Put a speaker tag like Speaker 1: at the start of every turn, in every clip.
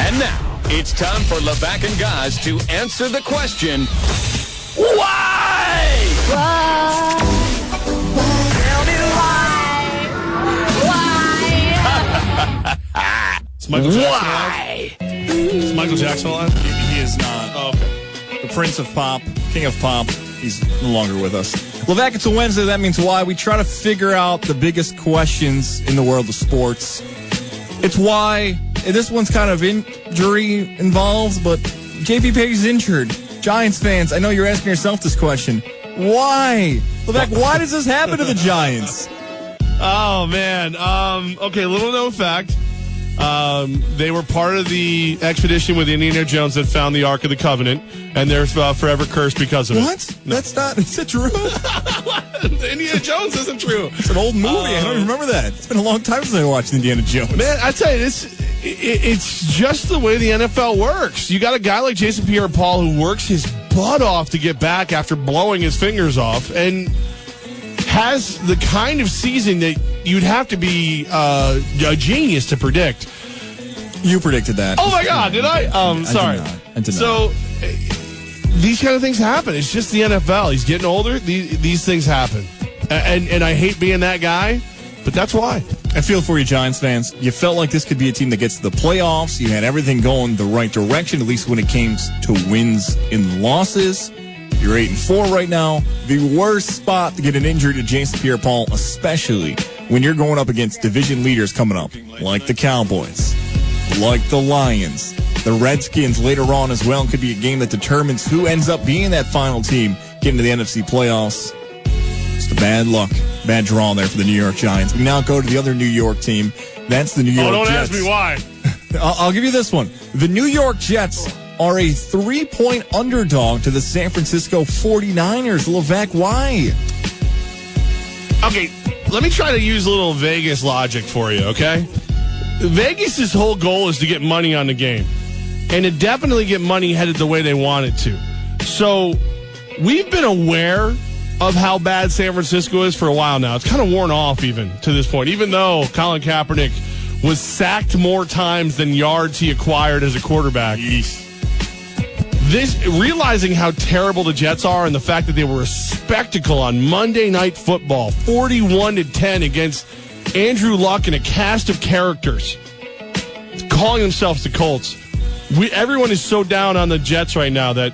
Speaker 1: And now, it's time for Levack and Goz to answer the question, why?
Speaker 2: Why? Tell me why?
Speaker 3: Is Michael Jackson
Speaker 1: Why?
Speaker 3: alive? Is Michael Jackson alive?
Speaker 4: He is not.
Speaker 3: Oh, okay.
Speaker 4: The Prince of Pop, King of Pop, he's no longer with us. Levack, it's a Wednesday. That means why? We try to figure out the biggest questions in the world of sports. It's why. This one's kind of injury involved, but JP Pay's injured. Giants fans, I know you're asking yourself this question. Why? Levack, why does this happen to the Giants?
Speaker 3: Oh, man. Okay, little known fact. They were part of the expedition with Indiana Jones that found the Ark of the Covenant, and they're forever cursed because of
Speaker 4: What?
Speaker 3: it.
Speaker 4: That's not. Is that true?
Speaker 3: Indiana Jones isn't true.
Speaker 4: It's an old movie. I don't even remember that. It's been a long time since I watched Indiana Jones.
Speaker 3: Man, I tell you, it's just the way the NFL works. You got a guy like Jason Pierre-Paul who works his butt off to get back after blowing his fingers off, and has the kind of season that you'd have to be a genius to predict.
Speaker 4: You predicted that.
Speaker 3: Oh my God, did I? Sorry.
Speaker 4: I did not.
Speaker 3: So these kind of things happen. It's just the NFL. He's getting older. These things happen, and I hate being that guy, but that's why.
Speaker 4: I feel for you, Giants fans. You felt like this could be a team that gets to the playoffs. You had everything going the right direction, at least when it came to wins and losses. You're 8-4 right now. The worst spot to get an injury to Jason Pierre-Paul, especially when you're going up against division leaders coming up, like the Cowboys, like the Lions, the Redskins later on as well. It could be a game that determines who ends up being that final team getting to the NFC playoffs. Just a bad luck, bad draw there for the New York Giants. We now go to the other New York team. That's the New York Jets.
Speaker 3: Oh, don't ask me why.
Speaker 4: I'll give you this one. The New York Jets are a 3-point underdog to the San Francisco 49ers. Levack, why?
Speaker 3: Okay, let me try to use a little Vegas logic for you, okay? Vegas' whole goal is to get money on the game, and to definitely get money headed the way they want it to. So we've been aware of how bad San Francisco is for a while now. It's kind of worn off even to this point, even though Colin Kaepernick was sacked more times than yards he acquired as a quarterback. Realizing how terrible the Jets are and the fact that they were a spectacle on Monday Night Football, 41-10 against Andrew Luck and a cast of characters, calling themselves the Colts. Everyone is so down on the Jets right now that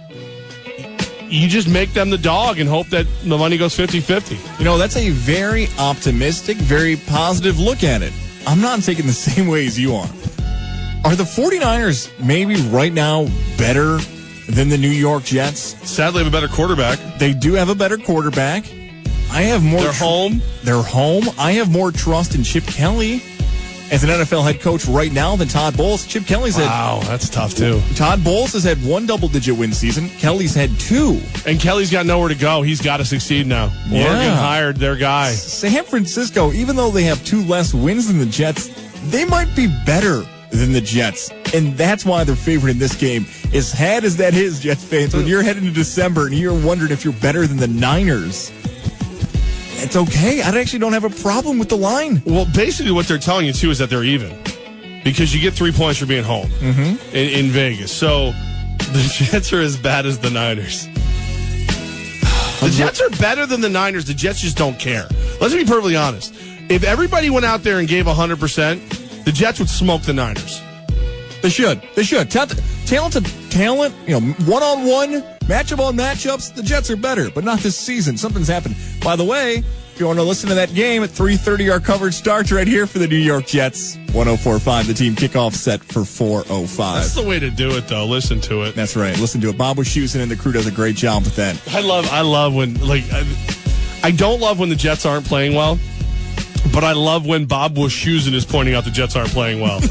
Speaker 3: you just make them the dog and hope that the money goes 50-50.
Speaker 4: You know, that's a very optimistic, very positive look at it. I'm not taking the same way as you are. Are the 49ers maybe right now better than the New York Jets?
Speaker 3: Sadly, have a better quarterback.
Speaker 4: They do have a better quarterback. I have more.
Speaker 3: They're home.
Speaker 4: They're home. I have more trust in Chip Kelly as an NFL head coach right now than Todd Bowles. Chip Kelly's
Speaker 3: Wow, that's tough too.
Speaker 4: Todd Bowles has had one double-digit win season. Kelly's had two.
Speaker 3: And Kelly's got nowhere to go. He's got to succeed now.
Speaker 4: Yeah.
Speaker 3: Oregon hired their guy.
Speaker 4: San Francisco, even though they have two less wins than the Jets, they might be better than the Jets. And that's why they're favored in this game. As sad as that is, Jets fans, when you're heading to December and you're wondering if you're better than the Niners, it's okay. I actually don't have a problem with the line.
Speaker 3: Well, basically what they're telling you, too, is that they're even. Because you get 3 points for being home in Vegas. So the Jets are as bad as the Niners. The Jets are better than the Niners. The Jets just don't care. Let's be perfectly honest. If everybody went out there and gave 100%, the Jets would smoke the Niners.
Speaker 4: They should. Talent, you know, one-on-one, matchup on matchups, the Jets are better, but not this season. Something's happened. By the way, if you want to listen to that game at 3:30, our coverage starts right here for the New York Jets. 104.5, the team kickoff set for 4:05.
Speaker 3: That's the way to do it, though. Listen to it.
Speaker 4: That's right. Listen to it. Bob Wischusen and the crew does a great job with that.
Speaker 3: I love when, like, I don't love when the Jets aren't playing well. But I love when Bob Wischusen is pointing out the Jets aren't playing well.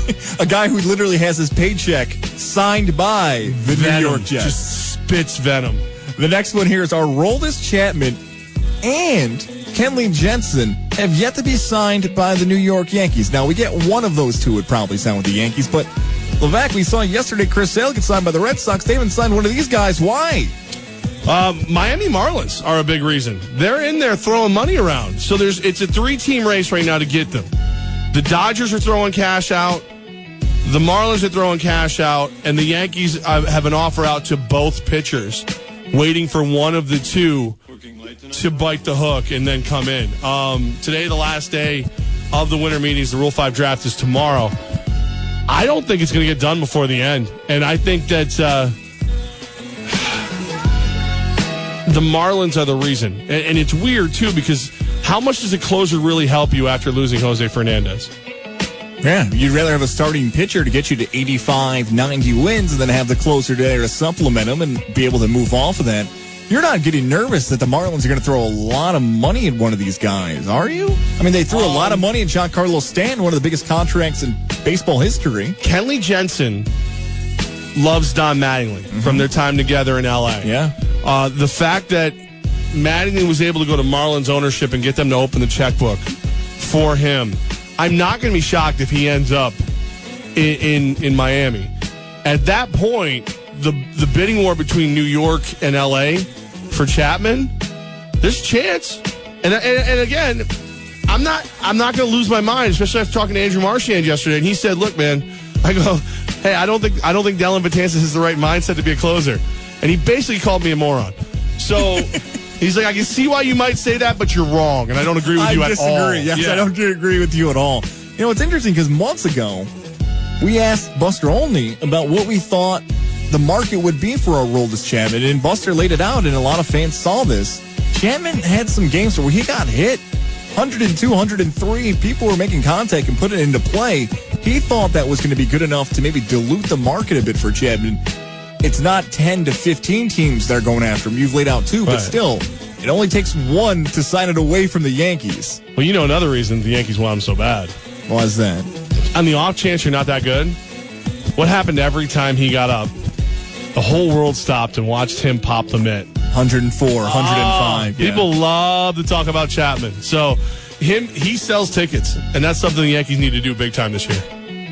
Speaker 4: A guy who literally has his paycheck signed by the New York Jets.
Speaker 3: Just spits venom.
Speaker 4: The next one here is our Roldis Chapman and Kenley Jensen have yet to be signed by the New York Yankees. Now, we get one of those two would probably sign with the Yankees, but Levack, we saw yesterday Chris Sale get signed by the Red Sox. They haven't signed one of these guys. Why?
Speaker 3: Miami Marlins are a big reason. They're in there throwing money around. So it's a 3-team race right now to get them. The Dodgers are throwing cash out. The Marlins are throwing cash out, and the Yankees have an offer out to both pitchers, waiting for one of the two to bite the hook and then come in. Today, the last day of the winter meetings, the Rule 5 draft is tomorrow. I don't think it's going to get done before the end, and I think that the Marlins are the reason. And it's weird, too, because how much does a closer really help you after losing Jose Fernandez?
Speaker 4: Yeah, you'd rather have a starting pitcher to get you to 85, 90 wins and then have the closer there to supplement them and be able to move off of that. You're not getting nervous that the Marlins are going to throw a lot of money at one of these guys, are you? I mean, they threw a lot of money at Giancarlo Stanton, one of the biggest contracts in baseball history.
Speaker 3: Kenley Jensen loves Don Mattingly from their time together in L.A.
Speaker 4: Yeah.
Speaker 3: The fact that Mattingly was able to go to Marlins ownership and get them to open the checkbook for him, I'm not going to be shocked if he ends up in Miami. At that point, the bidding war between New York and L.A. for Chapman, there's a chance. And again, I'm not going to lose my mind, especially after talking to Andrew Marchand yesterday. And he said, "Look, man," I go, "Hey, I don't think Dellin Betances has the right mindset to be a closer." And he basically called me a moron. So. He's like, I can see why you might say that, but you're wrong, and I don't agree with you at all.
Speaker 4: I disagree. Yes, yeah. I don't agree with you at all. You know, it's interesting because months ago, we asked Buster Olney about what we thought the market would be for Aroldis Chapman, and Buster laid it out, and a lot of fans saw this. Chapman had some games where he got hit. 102, 103. People were making contact and putting it into play. He thought that was going to be good enough to maybe dilute the market a bit for Chapman. It's not 10 to 15 teams that are going after him. You've laid out two, but still, it only takes one to sign it away from the Yankees.
Speaker 3: Well, you know another reason the Yankees want him so bad.
Speaker 4: Why is that?
Speaker 3: On the off chance you're not that good, what happened every time he got up? The whole world stopped and watched him pop the mitt.
Speaker 4: 104, 105.
Speaker 3: People love to talk about Chapman. So he sells tickets, and that's something the Yankees need to do big time this year.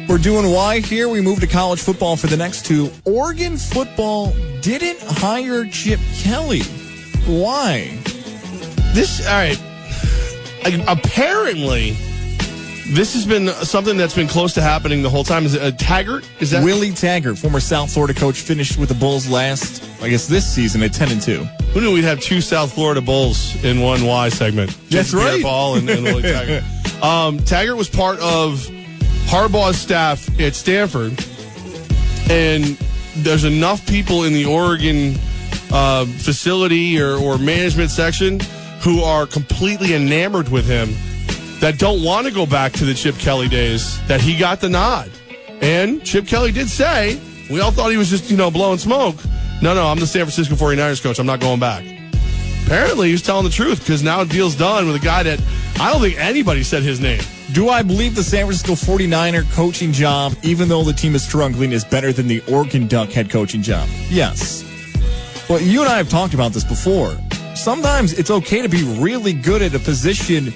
Speaker 4: We're doing why here. We move to college football for the next two. Oregon football didn't hire Chip Kelly. Why?
Speaker 3: All right. Apparently, this has been something that's been close to happening the whole time. Is it Taggart? Is that
Speaker 4: Willie Taggart, former South Florida coach, finished with the Bulls this season at 10-2.
Speaker 3: Who knew we'd have two South Florida Bulls in one Y segment?
Speaker 4: That's right.
Speaker 3: Pierre Paul and Willie Taggart. Taggart was part of Harbaugh's staff at Stanford, and there's enough people in the Oregon facility or management section who are completely enamored with him that don't want to go back to the Chip Kelly days that he got the nod. And Chip Kelly did say, we all thought he was just, blowing smoke. No, I'm the San Francisco 49ers coach. I'm not going back. Apparently, he was telling the truth because now the deal's done with a guy that I don't think anybody said his name.
Speaker 4: Do I believe the San Francisco 49er coaching job, even though the team is struggling, is better than the Oregon Duck head coaching job? Yes. Well, you and I have talked about this before. Sometimes it's okay to be really good at a position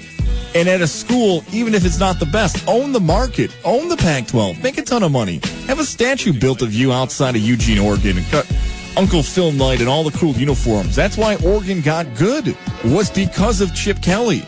Speaker 4: and at a school, even if it's not the best. Own the market. Own the Pac-12. Make a ton of money. Have a statue built of you outside of Eugene, Oregon, and cut Uncle Phil Knight and all the cool uniforms. That's why Oregon got good. Was because of Chip Kelly.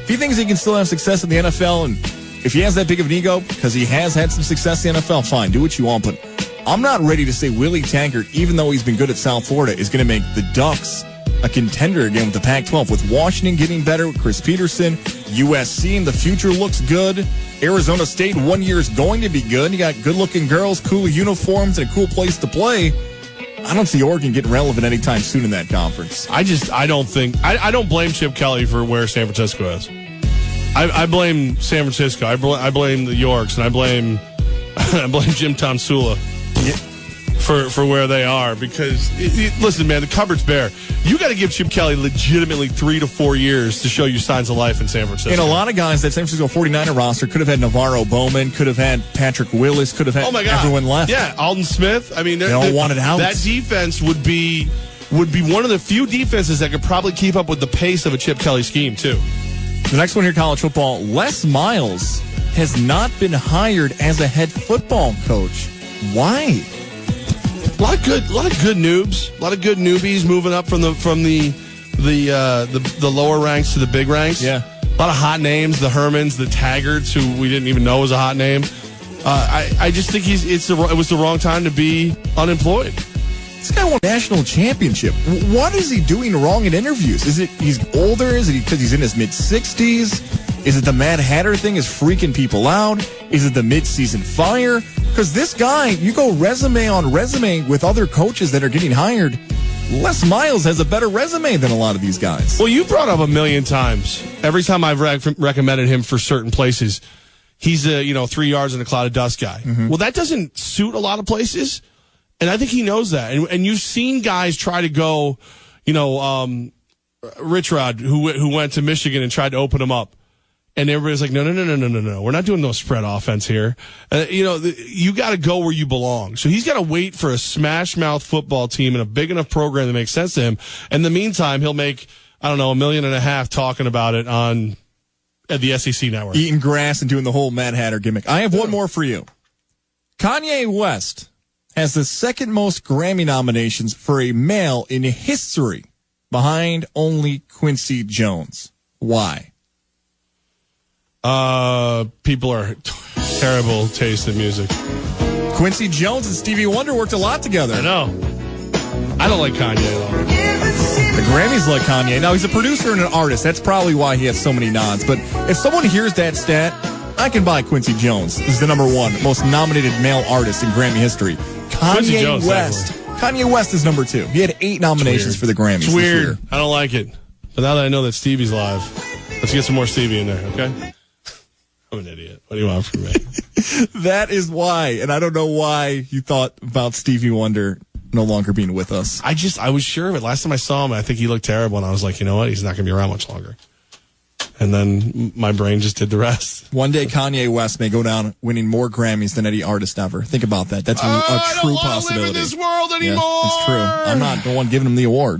Speaker 4: If he thinks he can still have success in the NFL, and if he has that big of an ego, because he has had some success in the NFL, fine, do what you want. But I'm not ready to say Willie Taggart, even though he's been good at South Florida, is going to make the Ducks a contender again with the Pac-12. With Washington getting better, with Chris Peterson, USC in the future looks good. Arizona State 1 year is going to be good. You got good-looking girls, cool uniforms, and a cool place to play. I don't see Oregon getting relevant anytime soon in that conference.
Speaker 3: I don't blame Chip Kelly for where San Francisco is. I blame San Francisco. I blame the Yorks, and I blame Jim Tomsula for where they are. Because listen, man, the cupboard's bare. You got to give Chip Kelly legitimately 3 to 4 years to show you signs of life in San Francisco.
Speaker 4: And a lot of guys that San Francisco 49er roster could have had Navarro Bowman, could have had Patrick Willis, could have had everyone left.
Speaker 3: Yeah, Alden Smith. I mean,
Speaker 4: they all wanted out.
Speaker 3: That defense would be one of the few defenses that could probably keep up with the pace of a Chip Kelly scheme too.
Speaker 4: The next one here, college football. Les Miles has not been hired as a head football coach. Why?
Speaker 3: A lot of good noobs, a lot of good newbies moving up from the lower ranks to the big ranks.
Speaker 4: Yeah,
Speaker 3: a lot of hot names, the Hermans, the Taggarts, who we didn't even know was a hot name. I just think it was the wrong time to be unemployed.
Speaker 4: This guy won a national championship. What is he doing wrong in interviews? Is it he's older? Is it because he's in his mid-60s? Is it the Mad Hatter thing is freaking people out? Is it the mid-season fire? Because this guy, you go resume on resume with other coaches that are getting hired, Les Miles has a better resume than a lot of these guys.
Speaker 3: Well, you brought up a million times. Every time I've recommended him for certain places, he's a 3 yards in a cloud of dust guy. Mm-hmm. Well, that doesn't suit a lot of places. And I think he knows that. And you've seen guys try to go, Rich Rod, who went to Michigan and tried to open him up. And everybody's like, no. We're not doing no spread offense here. You got to go where you belong. So he's got to wait for a smash mouth football team and a big enough program that makes sense to him. In the meantime, he'll make, $1.5 million talking about it at the SEC network.
Speaker 4: Eating grass and doing the whole Mad Hatter gimmick. I have one more for you. Kanye West has the second most Grammy nominations for a male in history, behind only Quincy Jones. Why?
Speaker 3: People are terrible taste in music.
Speaker 4: Quincy Jones and Stevie Wonder worked a lot together.
Speaker 3: I know. I don't like Kanye at all.
Speaker 4: The Grammys like Kanye. Now, he's a producer and an artist. That's probably why he has so many nods. But if someone hears that stat, I can buy Quincy Jones. This is the number one most nominated male artist in Grammy history. Kanye West. Kanye West is number 2. He had 8 nominations for the Grammys.
Speaker 3: It's weird. I don't like it. But now that I know that Stevie's live, let's get some more Stevie in there, okay? I'm an idiot. What do you want from me?
Speaker 4: That is why. And I don't know why you thought about Stevie Wonder no longer being with us.
Speaker 3: I was sure of it. Last time I saw him, I think he looked terrible. And I was like, you know what? He's not going to be around much longer. And then my brain just did the rest.
Speaker 4: One day Kanye West may go down winning more Grammys than any artist ever. Think about that. That's a true possibility.
Speaker 3: I don't live in this world anymore.
Speaker 4: Yeah, it's true. I'm not the one giving him the award.